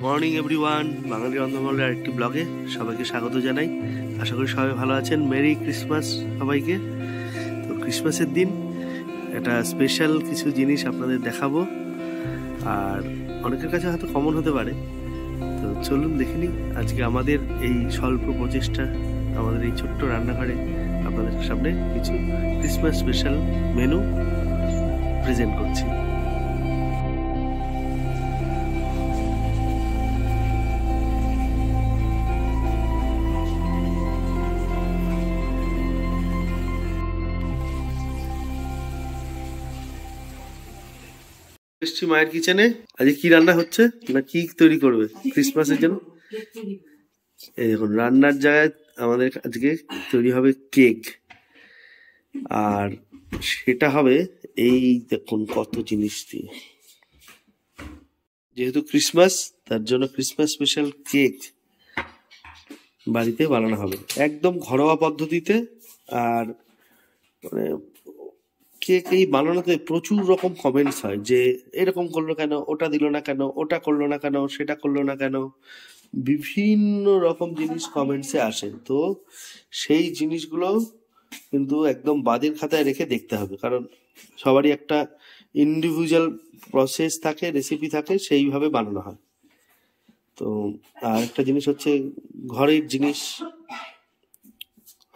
Morning everyone, বাঙালি রন্ধনমহলের আরেকটি ব্লগে সবাইকে স্বাগত জানাই। আশা করি সবাই ভালো আছেন। মেরি ক্রিসমাস সবাইকে। তো ক্রিসমাসের দিন একটা স্পেশাল কিছু জিনিস আপনাদের দেখাবো, আর অনেকের কাছে হয়তো কমন হতে পারে। তো চলুন দেখে নিই আজকে আমাদের এই স্বল্প প্রচেষ্টা, আমাদের এই ছোট্ট রান্নাঘরে আপনাদের সামনে কিছু ক্রিসমাস স্পেশাল মেনু প্রেজেন্ট করছি। এসছি মায়ের কিচেনে। আজকে কি রান্না হচ্ছে না কি তৈরি করবে ক্রিসমাসের জন্য? এই দেখুন, রান্নার জায়গায় আমাদের আজকে তৈরি হবে কেক, আর সেটা হবে এই দেখুন কত জিনিস দিয়ে। যেহেতু ক্রিসমাস, তার জন্য ক্রিসমাস স্পেশাল কেক বাড়িতে বানানো হবে একদম ঘরোয়া পদ্ধতিতে। আর মানে কেক এই বানানোতে প্রচুর রকম কমেন্টস হয় যে এরকম করলো কেন, ওটা দিল না কেন, ওটা করলো না কেন, সেটা করলো না কেন, বিভিন্ন রকম জিনিস কমেন্টসে আসে। তো সেই জিনিসগুলো কিন্তু একদম বাদের খাতায় রেখে দেখতে হবে, কারণ সবারই একটা ইন্ডিভিজুয়াল প্রসেস থাকে, রেসিপি থাকে, সেইভাবে বানানো হয়। তো আর একটা জিনিস হচ্ছে, ঘরের জিনিস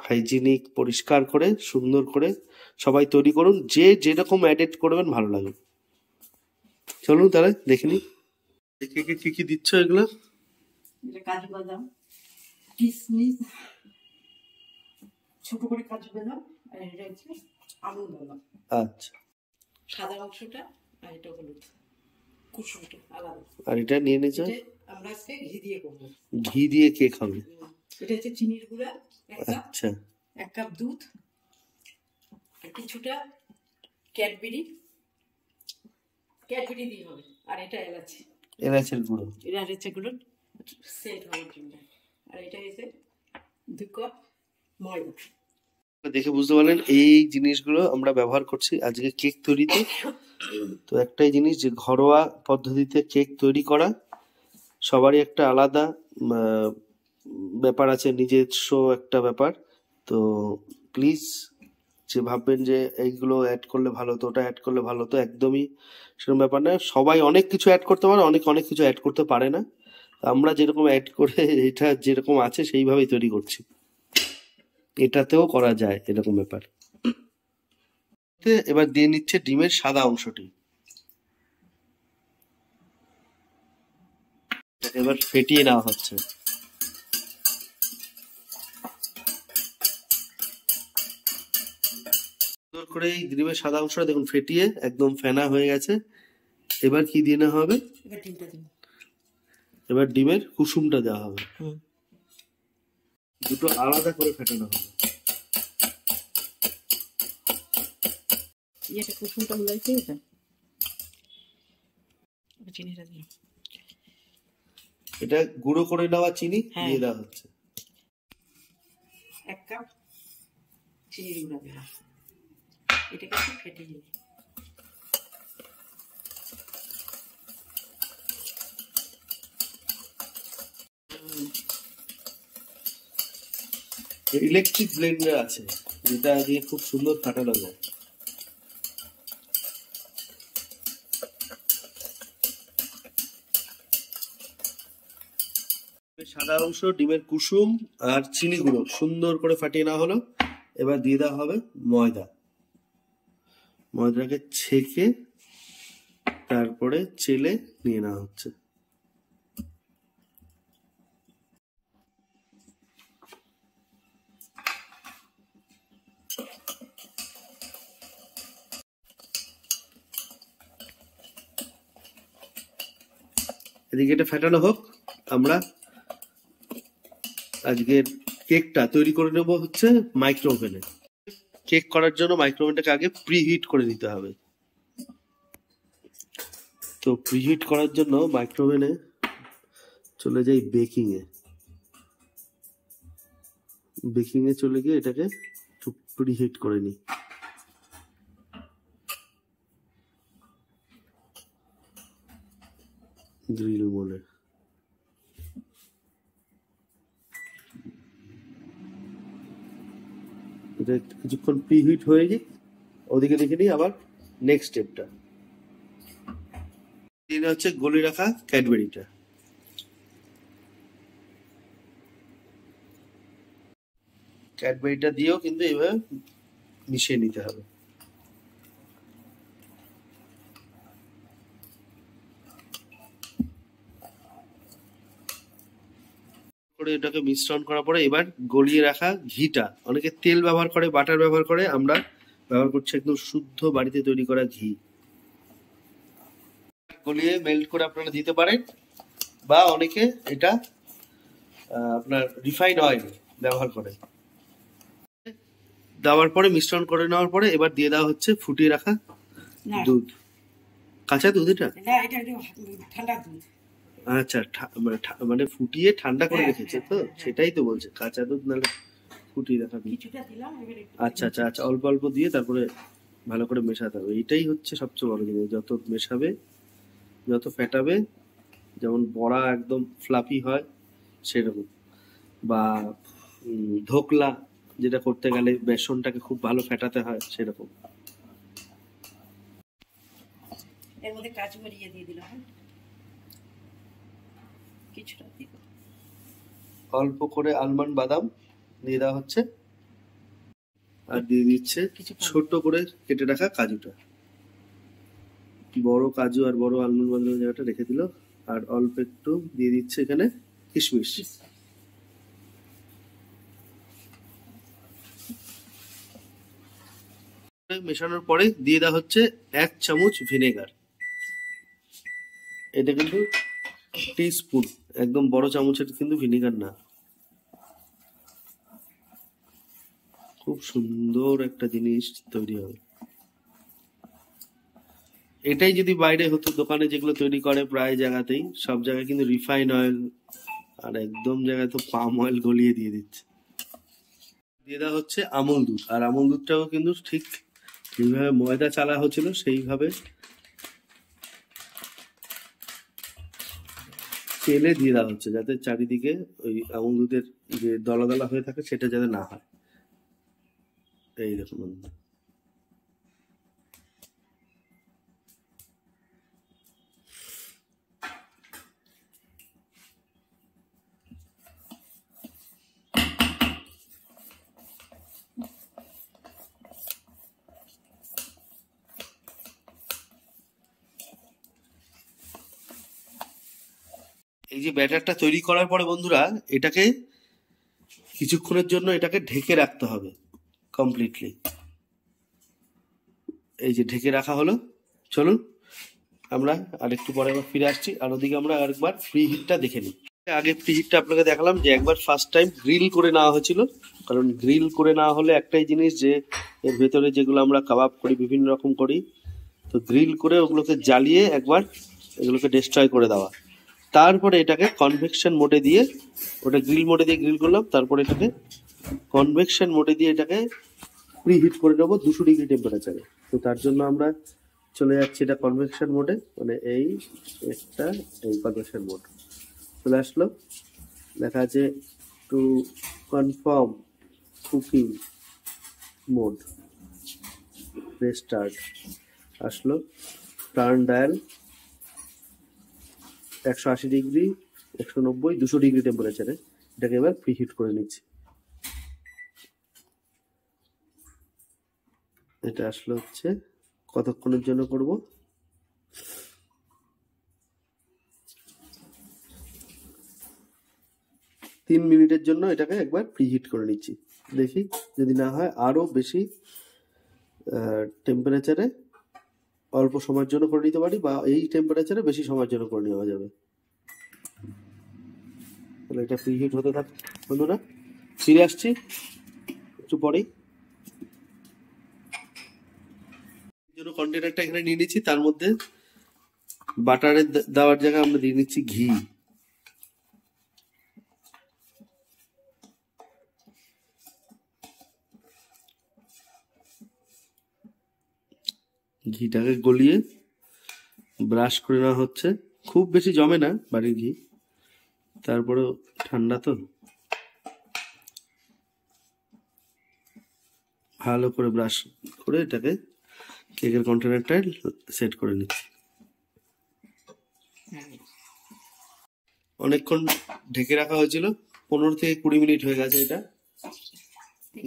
হাইজিনিক পরিষ্কার করে সুন্দর করে সবাই তৈরি করুন, যে যেরকম অ্যাডেড করবেন ভালো লাগে। চলুন তাহলে দেখে নিই কেকে কি কি দিচ্ছ। এগুলো কাজু বাদাম, কিশমিশ, ছোট করে কাজু বাদাম, আর এটা হচ্ছে আমন্ড বাদাম। আচ্ছা, সাদা অংশটা আর এটা হলুদ, কুসুমটা আলাদা। আর এটা নিয়ে নিয়েছ? আমরা আজকে ঘি দিয়ে করবো। ঘি দিয়ে কেক হবে। এটা হচ্ছে চিনির গুঁড়া 1 কাপ, আচ্ছা, 1 কাপ দুধ, আর কিছুটা ক্যাডবেরি দিয়ে হবে, আর এটা এলাচি, এলাচের গুঁড়ো, এটা হচ্ছে গুঁড়ো সেট হওয়ার জন্য, আর এটা হচ্ছে 2 কাপ ময়দা। দেখে বুঝতে পারলেন এই জিনিসগুলো আমরা ব্যবহার করছি আজকে কেক তৈরিতে। তো একটাই জিনিস, যে ঘরোয়া পদ্ধতিতে কেক তৈরি করা সবারই একটা আলাদা ব্যাপার আছে, নিজস্ব একটা ব্যাপার। তো প্লিজ, যে ভাববেন যে এইগুলো অ্যাড করলে ভালো হতো, ওটা অ্যাড করলে ভালো হতো, একদমই সেরকম ব্যাপার না। সবাই অনেক কিছু অ্যাড করতে পারে, অনেক কিছু অ্যাড করতে পারে না। আমরা যেরকম অ্যাড করে এটা যেরকম আছে সেইভাবেই তৈরি করছি। এটাতেও করা যায় এরকম ব্যাপার। এবার দিয়ে নিচ্ছে ডিমের সাদা অংশটি। এবার ফেটিয়ে নেওয়া হচ্ছে। সুন্দর করে এই ডিমের সাদা অংশটা দেখুন ফেটিয়ে একদম ফেনা হয়ে গেছে। এবার কি দিয়ে নেওয়া হবে? এবার ডিমের কুসুমটা দেওয়া হবে। দুটো আলাদা করে ফেটানো হবে। কুসুমটা হলাইছে, চিনিটা দিই। এটা গুঁড়ো করে নেওয়া চিনি দিয়ে দেওয়া হচ্ছে। 1 কাপ চিনির গুঁড়া দিলাম, এটাকে একটু ফেটে দিই। ইলেকট্রিক ব্লেন্ডার আছে, যেটা দিয়ে খুব সুন্দর ফাটানো যায়। সাদা অংশ, ডিমের কুসুম আর চিনি গুঁড়ো সুন্দর করে ফাটিয়ে নেওয়া হলো। এবার দিয়ে দেওয়া হবে ময়দা। ময়দাটাকে ছেঁকে তারপরে চেলে নিয়ে নেওয়া হচ্ছে। এদিকে এটা ফেটানো হোক, আমরা আজকের কেকটা তৈরি করে নেব হচ্ছে মাইক্রো ওভেনে। কেক করার জন্য মাইক্রো ওভেনটাকে আগে প্রিহিট করে নিতে হবে। তো প্রিহিট করার জন্য মাইক্রো ওভেনে চলে যাই বেকিং এ। বেকিং এ চলে গিয়ে এটাকে একটু প্রিহিট করে নিই। গ্রিল মোডে এটা কিছুক্ষণ প্রিহিট হয়ে যাক, ওদিকে দেখে নিই আবার নেক্সট স্টেপটা। এটা হচ্ছে গলি রাখা ক্যাডবেরিটা। ক্যাডবেরিটা দিয়েও কিন্তু এইভাবে মিশিয়ে নিতে হবে। করে এটাকে মিশ্রণ করার পরে এবার গলিয়ে রাখা ঘিটা, অনেকে তেল ব্যবহার করে, বাটার ব্যবহার করে, আমরা ব্যবহার করছি একদম শুদ্ধ বাড়িতে তৈরি করা ঘি। গলিয়ে মেল্ট করে আপনারা দিতে পারেন, বা অনেকে এটা আপনার রিফাইন্ড অয়েল ব্যবহার করে। দেওয়ার পরে মিশ্রণ করে নেওয়ার পরে এবার দিয়ে দেওয়া হচ্ছে ফুটিয়ে রাখা না দুধ। কাঁচা দুধ এটা? না, এটা একটু ঠান্ডা দুধ। আচ্ছা, মানে ফুটিয়ে ঠান্ডা করে হ্যাঁ, রেখেছে হ্যাঁ, তো, হ্যাঁ। সেটাই তো বলছে কাঁচা দুধ নাহলে ফুটিয়ে রাখা দুধ। কিছুটা দিলাম, এবারে আচ্ছা আচ্ছা আচ্ছা, অল্প অল্প দিয়ে তারপরে ভালো করে মেশাতে হবে। এটাই হচ্ছে সবচেয়ে বড় জিনিস, যত মেশাবে, যত ফেটাবে, যেমন বড়া একদম ফ্লাফি হয় সেরকম, বা ধোকলা যেটা করতে গেলে বেসনটাকে খুব ভালো ফেটাতে হয় সেরকম। এর মধ্যে কাজু বাড়িয়ে দিয়ে দিলাম, কিছুটা দিব। অল্প করে আলমন্ড বাদাম দিয়ে দেওয়া হচ্ছে, আর দিয়ে দিচ্ছে ছোট করে কেটে রাখা কাজুটা। বড় কাজু আর বড় আলমন্ড বাদামের জায়গাটা রেখে দিল, আর অল্প একটু দিয়ে দিচ্ছে এখানে কিশমিশ। মেশানোর পরে দিয়ে দেওয়া হচ্ছে 1 চামচ ভিনেগার। এটা কিন্তু টিস্পুন, একদম বড় চামচের কিন্তু ভিনেগার না। খুব সুন্দর একটা জিনিস তৈরি হবে। এটাই যদি বাইরে হতো, দোকানে যেগুলো তৈরি করে প্রায় জায়গাতেই, সব জায়গায় কিন্তু রিফাইন অয়েল, আর একদম জায়গায় তো পাম অয়েল গলিয়ে দিয়ে দিচ্ছে। দিয়ে দেওয়া হচ্ছে আমুল দুধ, আর আমুল দুধটাও কিন্তু ঠিক যেভাবে ময়দা চালা হচ্ছিল সেইভাবে তেলে দিয়ে দেওয়া হচ্ছে, যাতে চারিদিকে ওই আমুল দুধের যে দলা দলা হয়ে থাকে সেটা যাতে না হয়। এই দেখুন বন্ধুরা, এই যে ব্যাটারটা তৈরি করার পরে বন্ধুরা, এটাকে কিছুক্ষণের জন্য এটাকে ঢেকে রাখতে হবে কমপ্লিটলি। এই যে ঢেকে রাখা হলো। চলুন আমরা আরেকটু পরে আবার ফিরে আসছি, আর ওদিকে আমরা আরেকবার ফ্রি হিটটা দেখে নিই। আগে ফ্রি হিটটা আপনাকে দেখালাম যে একবার ফার্স্ট টাইম গ্রিল করে নেওয়া হয়েছিল, কারণ গ্রিল করে নেওয়া হলে একটাই জিনিস, যে এর ভেতরে যেগুলো আমরা কাবাব করি বিভিন্ন রকম করি, তো গ্রিল করে ওগুলোকে জ্বালিয়ে একবার এগুলোকে ডিস্ট্রয় করে দেওয়া। তারপরে এটাকে কনভেকশন মোডে দিয়ে, ওটা গ্রিল মোডে দিয়ে গ্রিল করলাম, তারপরে এটাকে কনভেকশন মোডে দিয়ে এটাকে প্রি হিট করে নেবো 200 ডিগ্রি টেম্পারেচারে। তো তার জন্য আমরা চলে যাচ্ছি এটা কনভেকশন মোডে, মানে এই একটা এই কনভেকশন মোড চলে আসলো, লেখা আছে to confirm cooking mode, restart আসলো, টার্ন ডায়াল 180 ডিগ্রি, 190, 200 ডিগ্রি টেম্পারেচারে এটাকে এবার প্রি হিট করে নিচ্ছি। এটা আসলে হচ্ছে কতক্ষণের জন্য করব, 3 মিনিটের জন্য এটাকে একবার প্রি হিট করে নিচ্ছি। দেখি যদি না হয় আরো বেশি টেম্পারেচারে অল্প সময়ের জন্য করে নিতে পারি, বা এই টেম্পারেচারে বেশি সময়ের জন্য করে নেওয়া যাবে। তাহলে এটা প্রি হিট হতে থাক বন্ধুরা, ফিরে আসছি একটু পরেই। জন্য কন্টেনারটা এখানে নিয়ে নিচ্ছি, তার মধ্যে বাটারের দেওয়ার জায়গায় আমরা দিয়ে নিচ্ছি ঘি। ঘিটাকে গলিয়ে ব্রাশ করে নেওয়া হচ্ছে, খুব বেশি জমে না বাড়ির ঘি, তারপরেও ঠান্ডা তো। ভালো করে ব্রাশ করে এটাকে কেকের কন্টেনারটায় সেট করে নিচ্ছি। অনেকক্ষণ ঢেকে রাখা হয়েছিল, 15 থেকে 20 মিনিট হয়ে গেছে। এটা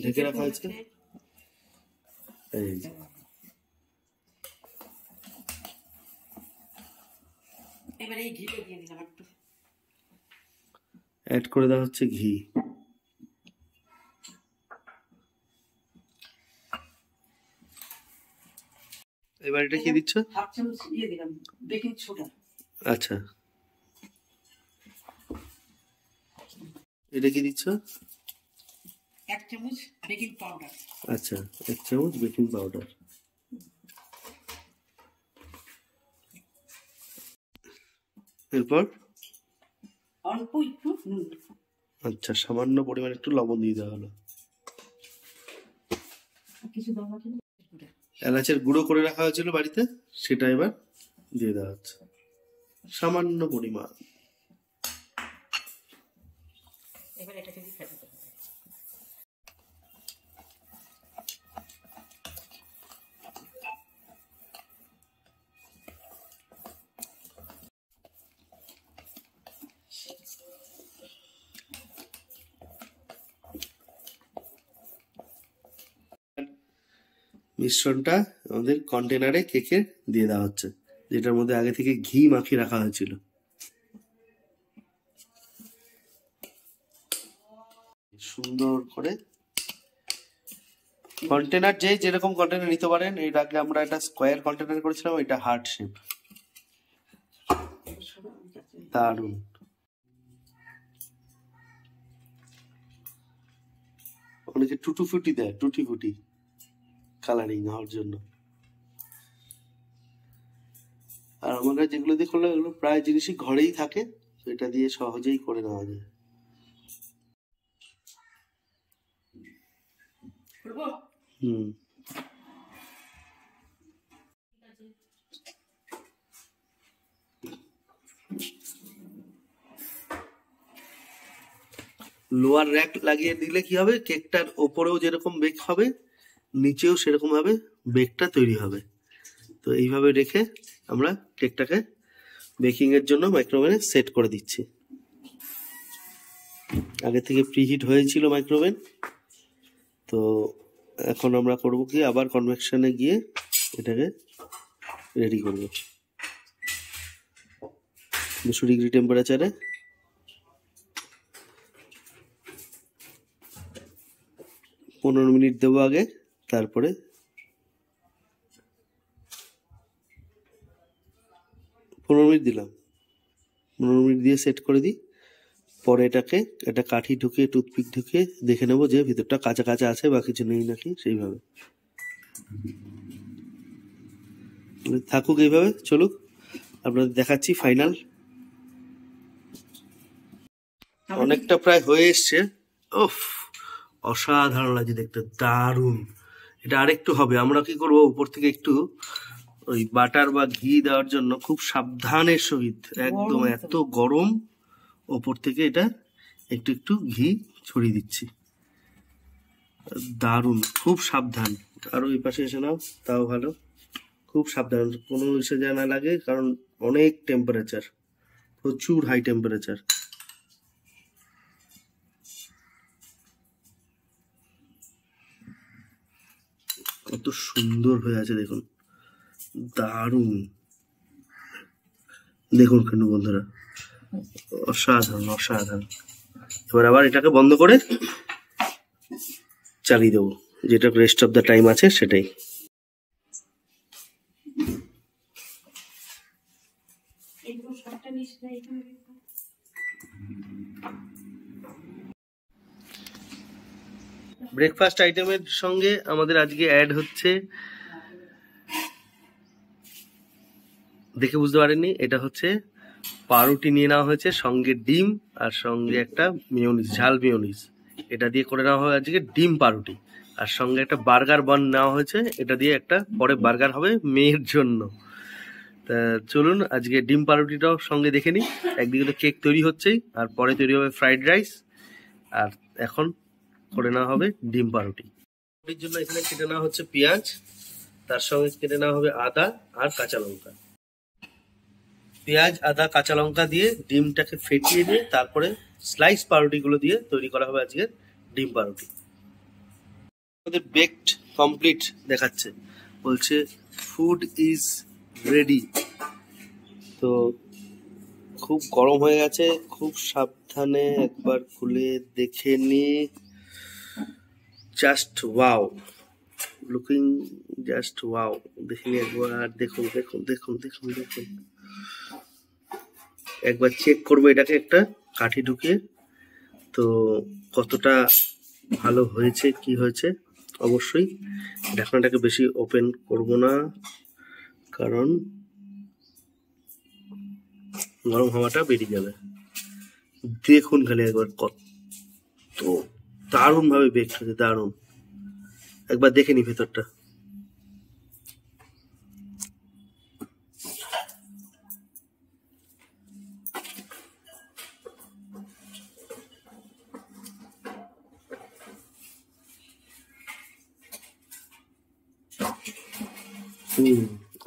ঢেকে রাখা হয়েছে। এই যে এবারে এই ঘিটা দিয়ে দিলাম একটু। অ্যাড করে দেওয়া হচ্ছে ঘি। এবার এটা কি দিচ্ছ? হাফ চামচ দিয়ে দিলাম বেকিং সোডা। আচ্ছা, এটা কি দিচ্ছ? 1 চামচ বেকিং পাউডার। আচ্ছা, 1 চামচ বেকিং পাউডার। এরপর অল্প একটু নুন। আচ্ছা, সামান্য পরিমাণে একটু লবণ দিয়ে দেওয়া হলো। কিছু দাও আছে না? এলাচের গুঁড়ো করে রাখা হয়েছিল বাড়িতে, সেটা এবার দিয়ে দেওয়া হচ্ছে সামান্য পরিমাণ। এবার এটাকে দিয়ে ফেটাতে হবে। মিশ্রণটা আমাদের কন্টেনারে কেকের দিয়ে দেওয়া হচ্ছে, যেটার মধ্যে আগে থেকে ঘি মাখিয়ে রাখা হয়েছিল। সুন্দর করে কন্টেনার, যে যেরকম কন্টেনার নিতে পারেন। এর আগে আমরা একটা স্কোয়ার কন্টেনার করেছিলাম, এটা হার্ট শেপ। দারুণ। অনেকে টুটু ফুটি দেয়, টুটি ফুটি কালারিং হওয়ার জন্য। আর আমরা যেগুলো দিয়ে করলে এগুলো প্রায় জিনিসই ঘরেই থাকে, তো এটা দিয়ে সহজেই করে নেওয়া যায়। হুম, লোয়ার র্যাক লাগিয়ে দিলে কি হবে, কেকটার ওপরেও যেরকম বেক হবে নিচেও সেরকম ভাবে বেকটা তৈরি হবে। তো এইভাবে রেখে আমরা কেকটাকে বেকিং এর জন্য মাইক্রোওভেনে সেট করে দিচ্ছি। আগে থেকে প্রিহিট হয়েছিল মাইক্রোওভেন। তো এখন আমরা করব কি, আবার কনভেকশনে গিয়ে এটাকে রেডি করব 200 ডিগ্রি টেম্পারেচারে। 15 মিনিট দেবো আগে, তারপরে 15 মিনিট দিলাম। 15 মিনিট দিয়ে সেট করে দিই। পরে এটাকে একটা কাঠি ঢুকিয়ে, টুথপিক ঢুকিয়ে দেখে নেবো যে ভিতরটা কাঁচা কাঁচা আছে বা কিছু নেই নাকি। সেইভাবে থাকুক, এইভাবে চলুক, আপনাদের দেখাচ্ছি ফাইনাল। অনেকটা প্রায় হয়ে এসছে। ওফ, অসাধারণ লাগছে দেখতে, দারুণ। এটা আরেকটু হবে। আমরা কি করবো, উপর থেকে একটু ওই বাটার বা ঘি দেওয়ার জন্য খুব সাবধানের সহিত, একদম এত গরম, ওপর থেকে এটা একটু একটু ঘি ছড়িয়ে দিচ্ছি। দারুণ, খুব সাবধান। আরো এই পাশে এসে নাও, তাও ভালো। খুব সাবধান, কোনো ইসে যা না লাগে, কারণ অনেক টেম্পারেচার, প্রচুর হাই টেম্পারেচার। কত সুন্দর হয়ে আছে দেখুন, দারুণ। দেখুন কেন বন্ধুরা, অসাধারণ অসাধারণ। এবার আবার এটাকে বন্ধ করে চালিয়ে দেবো, যেটা রেস্ট অফ দ্য টাইম আছে সেটাই। ব্রেকফাস্ট আইটেমের সঙ্গে আমাদের আজকে অ্যাড হচ্ছে, দেখে বুঝতে পারেননি, এটা হচ্ছে পাউরুটি নিয়ে নেওয়া হয়েছে, সঙ্গে ডিম, আর সঙ্গে একটা মিওনিজ, ঝাল মিওনিজ। এটা দিয়ে করে নেওয়া হয় আজকে ডিম পাউরুটি। আর সঙ্গে একটা বার্গার বান নেওয়া হয়েছে, এটা দিয়ে একটা পরে বার্গার হবে মেয়ের জন্য। তা চলুন আজকে ডিম পাউরুটিটাও সঙ্গে দেখে নিই। একদিকে তো কেক তৈরি হচ্ছেই, আর পরে তৈরি হবে ফ্রাইড রাইস, আর এখন করে নেওয়া হবে ডিম পাউরুটি। এর জন্য এখানে কেটে নেওয়া হচ্ছে পেঁয়াজ, তার সঙ্গে কেটে নেওয়া হবে আদা আর কাঁচা লঙ্কা। পেঁয়াজ, আদা, কাঁচা লঙ্কা দিয়ে ডিমটাকে ফেটিয়ে দিয়ে তারপরে স্লাইস পাউরুটিগুলো দিয়ে তৈরি করা হবে আজকের ডিম পাউরুটি। আমাদের বেকড কমপ্লিট দেখাচ্ছে, বলছে ফুড ইজ রেডি। তো খুব গরম হয়ে গেছে, খুব সাবধানে একবার খুলে দেখে নি। Just wow, looking just wow. দেখি একবার, দেখুন দেখুন দেখুন দেখুন দেখুন। একবার চেক করবো এটাকে একটা কাঠি ঢুকিয়ে, তো কতটা ভালো হয়েছে কি হয়েছে। অবশ্যই ঢাকনাটাকে বেশি ওপেন করব না, কারণ গরম হাওয়াটা বেরিয়ে যাবে। দেখুন খালি একবার কত দারুণ ভাবে বেক হয়েছে, দারুণ। একবার দেখে নি ভেতরটা।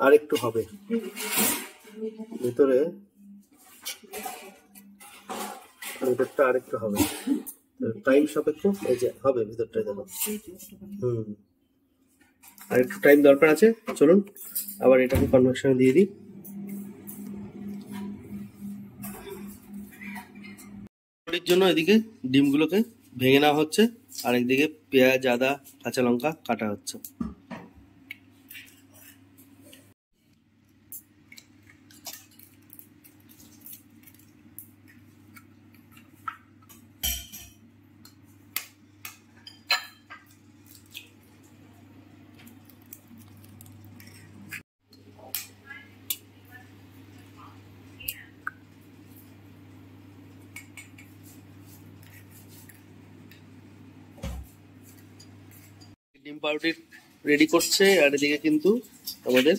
আর একটু হবে ভেতরে, ভেতরটা আর একটু হবে, টাইম সাপেক্ষ। এই যে হবে ভেতরটা, দেখো। আর একটু টাইম দরকার আছে। চলুন আবার এটাকে কনভেকশনে দিয়ে দিই। এর জন্য এদিকে ডিমগুলোকে ভেঙে নেওয়া হচ্ছে, আর একদিকে পেঁয়াজ, আদা, কাঁচা লঙ্কা কাটা হচ্ছে। ডিম পাউরুটি রেডি করছে, আর এদিকে কিন্তু আমাদের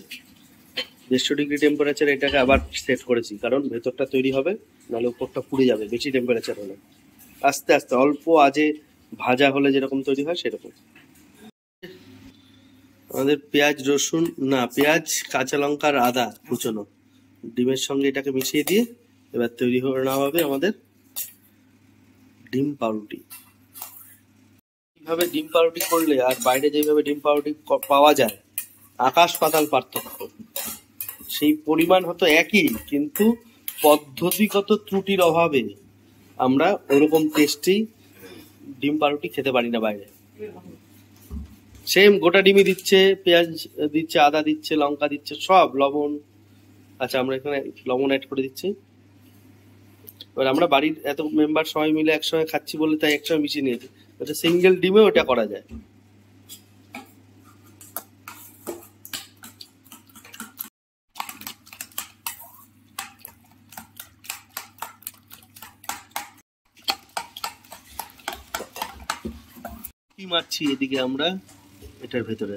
150 ডিগ্রি টেম্পারেচার এটাকে আবার সেট করেছি, কারণ ভেতরটা তৈরি হবে, নাহলে উপরটা পুড়ে যাবে বেশি টেম্পারেচার হলে। আস্তে আস্তে অল্প আজে ভাজা হলে যেরকম তৈরি হয় সেরকম। আমাদের পেঁয়াজ, রসুন না, পেঁয়াজ, কাঁচা লঙ্কা আর আদা কুচনো ডিমের সঙ্গে এটাকে মিশিয়ে দিয়ে এবার তৈরি করে নেওয়া হবে আমাদের ডিম পাউরুটি। এইভাবে ডিম পাউরুটি করলে আর বাইরে যেভাবে ডিম পাউরুটি পাওয়া যায়, আকাশ পাতাল পার্থক্য। সেই পরিমাণ হয়তো একই, কিন্তু পদ্ধতিগত ত্রুটির অভাবে আমরা ওরকম টেস্টি ডিম পাউরুটি খেতে পারি না বাইরে। সেম গোটা ডিমই দিচ্ছে, পেঁয়াজ দিচ্ছে, আদা দিচ্ছে, লঙ্কা দিচ্ছে, সব লবণ। আচ্ছা, আমরা এখানে লবণ অ্যাড করে দিচ্ছি। এবার আমরা বাড়ির এত মেম্বার সবাই মিলে একসঙ্গে খাচ্ছি বলে তাই একসঙ্গে মিশিয়ে নিয়েছি। ওটা সিঙ্গেল ডিমে ওটা করা যায়। কি মারছি এদিকে আমরা এটার ভেতরে,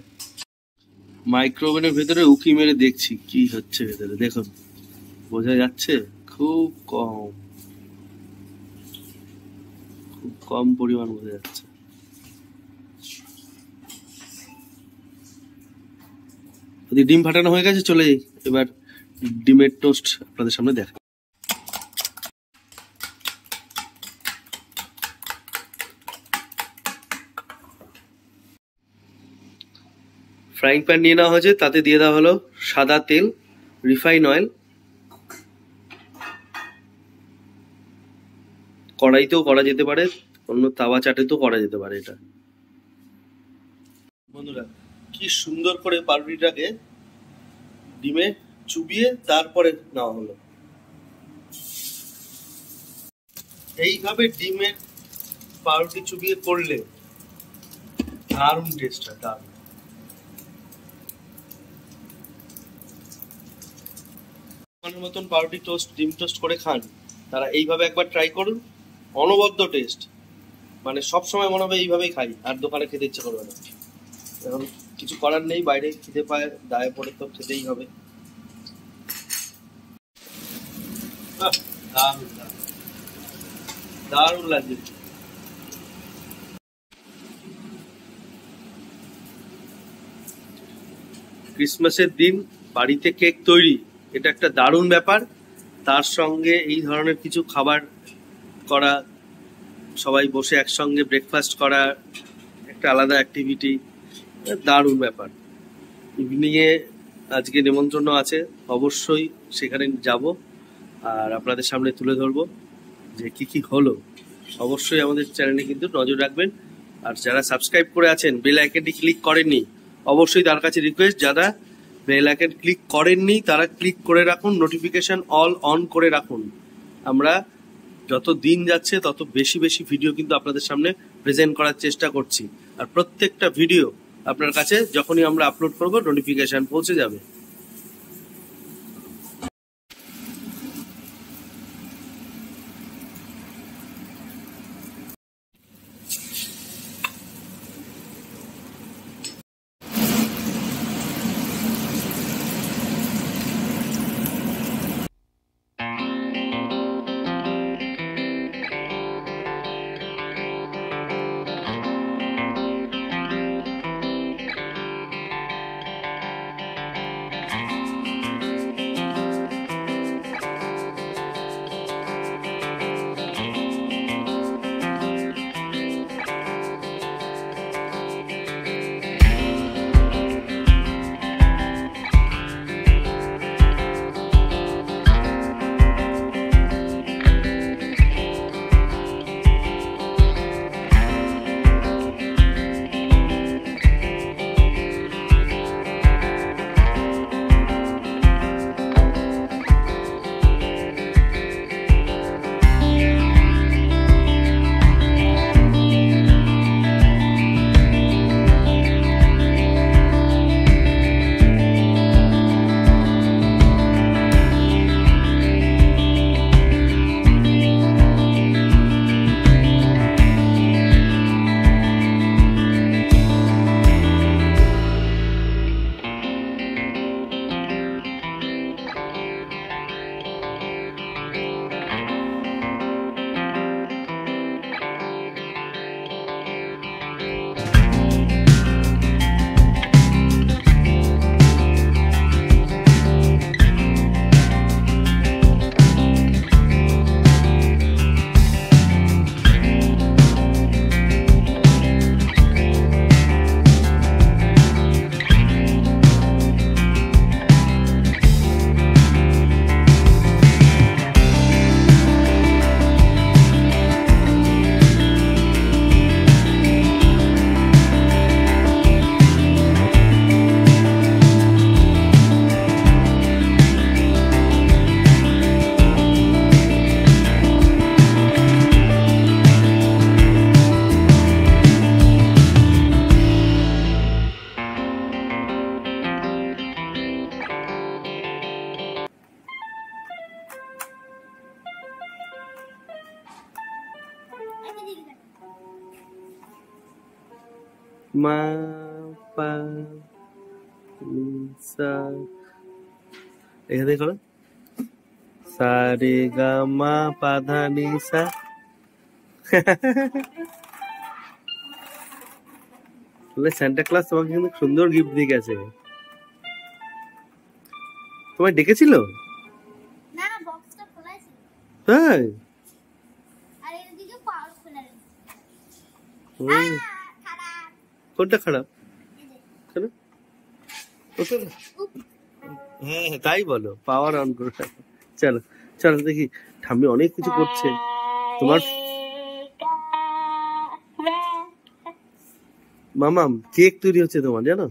মাইক্রোওভেনের ভেতরে উকি মেরে দেখছি কি হচ্ছে ভেতরে। দেখুন, বোঝা যাচ্ছে খুব কম, খুব কম পরিমাণ বোঝা যাচ্ছে। ডিম ফাটানো হয়ে গেছে, চলে যাই এবার ডিমের টোস্ট আপনাদের সামনে দেখা। ফ্রাইং প্যান নিয়ে নেওয়া হয়েছে, তাতে দিয়ে দেওয়া হলো সাদা তেল, রিফাইন অয়েল। কড়াইতেও করা যেতে পারে, অন্য তাওয়া চাটেতেও করা যেতে পারে এটা। বন্ধুরা, কি সুন্দর করে পাউরুটিটাকে ডিমে চুবিয়ে তারপরে নেওয়া হলো। এইভাবে ডিমের পাউরুটি চুবিয়ে করলে দারুণ টেস্ট হয়, দারুণ। মতন পাউরুটি টোস্ট, ডিম টোস্ট করে খান, তারা এইভাবে একবার ট্রাই করুন। অনবদ্য টেস্ট, মানে সবসময় মনে হবে এইভাবেই খাই, আর দোকানে খেতে ইচ্ছে করবে না। এখন কিছু করার নেই, বাইরে খিদে পায়, দায়ে পড়ে তো খেতেই হবে। দারুণ দারুণ লাগছে। ক্রিসমাসের দিন বাড়িতে কেক তৈরি, এটা একটা দারুণ ব্যাপার। তার সঙ্গে এই ধরনের কিছু খাবার করা, সবাই বসে একসঙ্গে ব্রেকফাস্ট করা, একটা আলাদা অ্যাক্টিভিটি, দারুণ ব্যাপার। ইভিনিংয়ে আজকে নিমন্ত্রণ আছে, অবশ্যই সেখানে যাব আর আপনাদের সামনে তুলে ধরবো যে কি কি হলো। অবশ্যই আমাদের চ্যানেলে কিন্তু নজর রাখবেন। আর যারা সাবস্ক্রাইব করে আছেন, বেল আইকনটি ক্লিক করেননি, অবশ্যই তার কাছে রিকোয়েস্ট, যারা বেল আইকন ক্লিক করেননি তারা ক্লিক করে রাখুন, নোটিফিকেশন অল অন করে রাখুন। আমরা যত দিন যাচ্ছে তত বেশি বেশি ভিডিও কিন্তু আপনাদের সামনে প্রেজেন্ট করার চেষ্টা করছি। আর প্রত্যেকটা ভিডিও আপনার কাছে যখনই আমরা আপলোড করব নোটিফিকেশন পৌঁছে যাবে। মা পা সা, এখানে করো সা রে গা মা পা ধা নি সা। সান্টা ক্লজ তোমাকে কিন্তু সুন্দর গিফট দিয়ে গেছে। তোমায় ডেকেছিল? না, বক্সটা খোলা ছিল। তাই? আর এদিকে পাওয়ার খোলা রয়েছে। খারাপ। কোনটা খারাপ? কেন? হ্যাঁ তাই বলো, পাওয়ার অন করে রাখো। চলো চলো দেখি, ঠাম্মি অনেক কিছু করছে। তোমার মামাম কেক তৈরি হচ্ছে তোমার, জানো?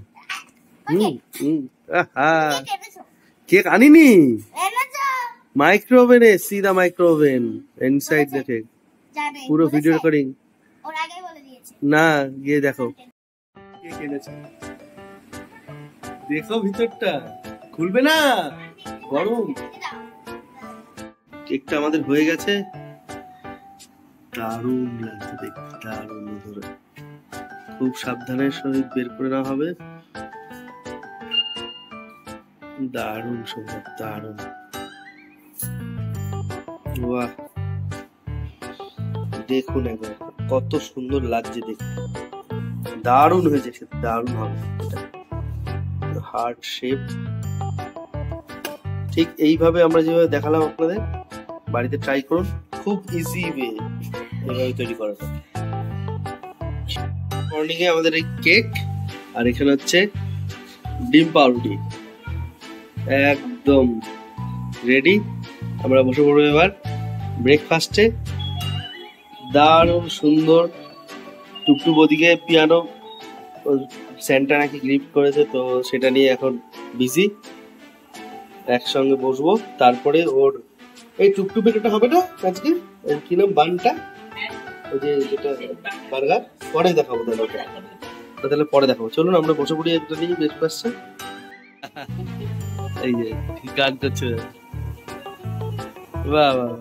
কেক আনিনি, মাইক্রো ওভেনে, সিধা micro oven, inside the cake. পুরো ভিডিও রেকর্ডিং না, গিয়ে দেখো কেক এনেছে। দেখো ভিতরটা, খুলবে না, গরম। কেকটা আমাদের হয়ে গেছে, দারুণ লাগছে দেখতে, দারুণ ধরে। খুব সাবধানের সহিত বের করে নেওয়া হবে। দারুণ সুন্দর, দারুণ। বাহ, দেখুন একবার কত সুন্দর লাগছে দেখতে, দারুণ হয়েছে, দারুণ হবে। Heart shape. ঠিক এইভাবে আমরা যেভাবে দেখালাম আপনাদের, বাড়িতে ট্রাই করুন, খুব ইজি ওয়ে এভাবে তৈরি করাটা। মর্নিং এ আমাদের এই কেক, আর এখানে হচ্ছে ডিম পাউরুটি একদম রেডি। আমরা বসে পড়বো এবার ব্রেকফাস্টে। দারুণ সুন্দর। টুকটুক ওদিকে পিয়ানো স্যান্টা নাকি গিফট করেছে, তো সেটা নিয়ে এখন বিজি। একসঙ্গে বসবো, তারপরে ওর এই টুকটুক এটা হবে না আজকে, ওর কি নাম, বানটা, ওই যে যেটা বার্গার, পরে দেখাবো তাহলে ওটা। তাহলে পরে দেখাবো, চলুন আমরা বসে পড়ি একটা নিয়ে ব্রেকফাস্টে। এই যে গান করছে, বাহ বাহ,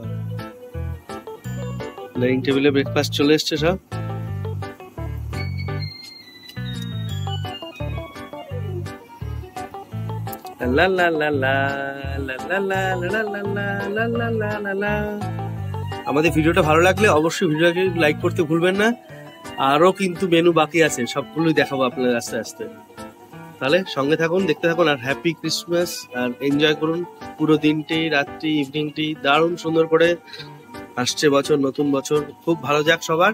ডাইনিং টেবিলে ব্রেকফাস্ট চলে এসছে সব। লা লা লা লা লা লা লা লা লা লা লা লা লা লা লা। আমাদের ভিডিওটা ভালো লাগলে অবশ্যই ভিডিওটাকে লাইক করতে ভুলবেন না। আরো কিন্তু মেনু বাকি আছে, সবগুলোই দেখাবো আপনাদের আস্তে আস্তে। তাহলে সঙ্গে থাকুন, দেখতে থাকুন, আর হ্যাপি ক্রিসমাস, আর এনজয় করুন পুরো দিনটি, রাত্রি, ইভিনিংটি দারুণ সুন্দর করে। আসছে বছর, নতুন বছর খুব ভালো যাক সবার।